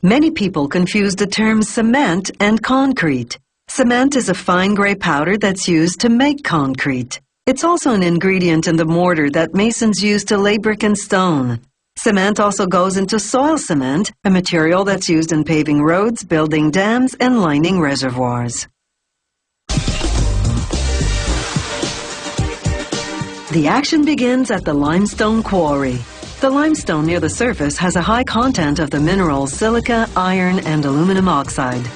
Many people confuse the terms cement and concrete. Cement is a fine gray powder that's used to make concrete. It's also an ingredient in the mortar that masons use to lay brick and stone. Cement also goes into soil cement, a material that's used in paving roads, building dams, and lining reservoirs. The action begins at the limestone quarry. The limestone near the surface has a high content of the minerals silica, iron, and aluminum oxide.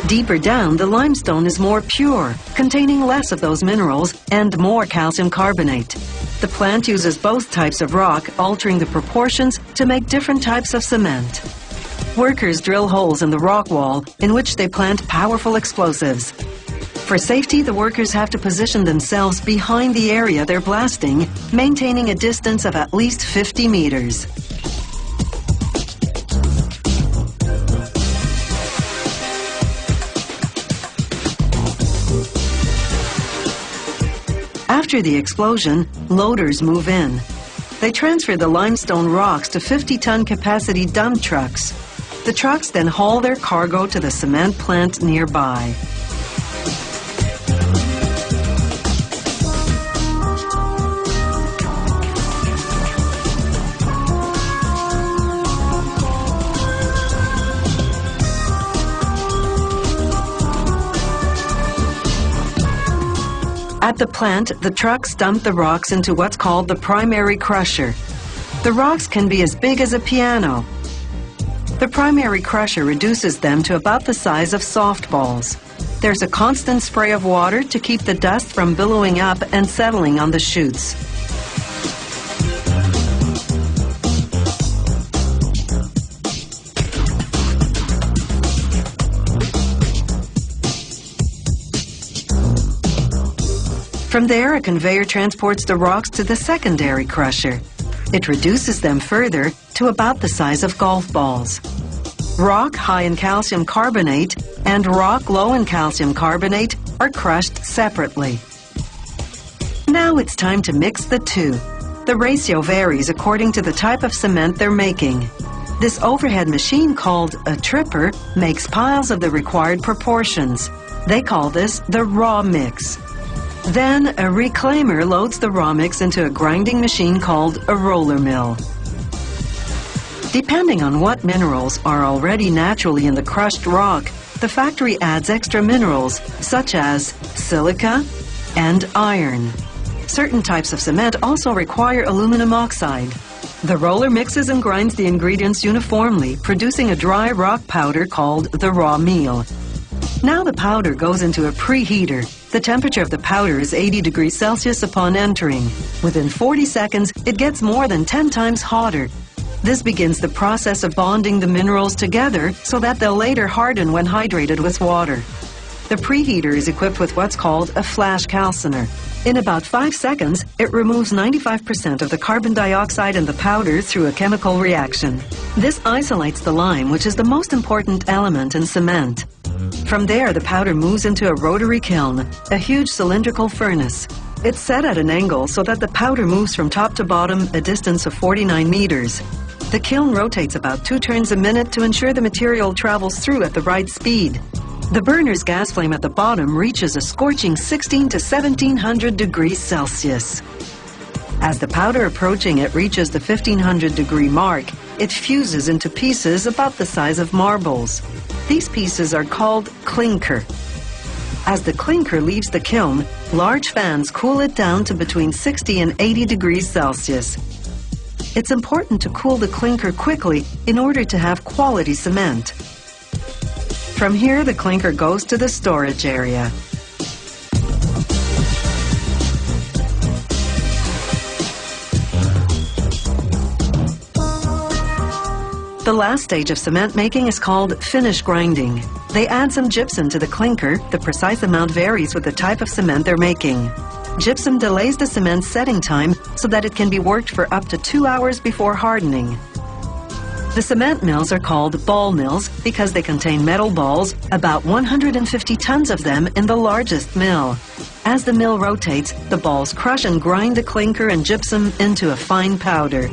Deeper down, the limestone is more pure, containing less of those minerals and more calcium carbonate. The plant uses both types of rock, altering the proportions to make different types of cement. Workers drill holes in the rock wall in which they plant powerful explosives. For safety, the workers have to position themselves behind the area they're blasting, maintaining a distance of at least 50 meters. After the explosion, loaders move in. They transfer the limestone rocks to 50-ton capacity dump trucks. The trucks then haul their cargo to the cement plant nearby. At the plant, the trucks dump the rocks into what's called the primary crusher. The rocks can be as big as a piano. The primary crusher reduces them to about the size of softballs. There's a constant spray of water to keep the dust from billowing up and settling on the chutes. From there, a conveyor transports the rocks to the secondary crusher. It reduces them further to about the size of golf balls. Rock high in calcium carbonate and rock low in calcium carbonate are crushed separately. Now it's time to mix the two. The ratio varies according to the type of cement they're making. This overhead machine called a tripper makes piles of the required proportions. They call this the raw mix. Then a reclaimer loads the raw mix into a grinding machine called a roller mill. Depending on what minerals are already naturally in the crushed rock, the factory adds extra minerals such as silica and iron. Certain types of cement also require aluminum oxide. The roller mixes and grinds the ingredients uniformly, producing a dry rock powder called the raw meal. Now the powder goes into a preheater. The temperature of the powder is 80 degrees Celsius upon entering. Within 40 seconds, it gets more than 10 times hotter. This begins the process of bonding the minerals together so that they'll later harden when hydrated with water. The preheater is equipped with what's called a flash calciner. In about 5 seconds, it removes 95% of the carbon dioxide in the powder through a chemical reaction. This isolates the lime, which is the most important element in cement. From there, the powder moves into a rotary kiln, a huge cylindrical furnace. It's set at an angle so that the powder moves from top to bottom a distance of 49 meters. The kiln rotates about 2 turns a minute to ensure the material travels through at the right speed. The burner's gas flame at the bottom reaches a scorching 16 to 1700 degrees Celsius. As the powder approaching it reaches the 1500 degree mark, it fuses into pieces about the size of marbles. These pieces are called clinker. As the clinker leaves the kiln, large fans cool it down to between 60 and 80 degrees Celsius. It's important to cool the clinker quickly in order to have quality cement. From here, the clinker goes to the storage area. The last stage of cement making is called finish grinding. They add some gypsum to the clinker. The precise amount varies with the type of cement they're making. Gypsum delays the cement's setting time so that it can be worked for up to 2 hours before hardening. The cement mills are called ball mills because they contain metal balls, about 150 tons of them in the largest mill. As the mill rotates, the balls crush and grind the clinker and gypsum into a fine powder.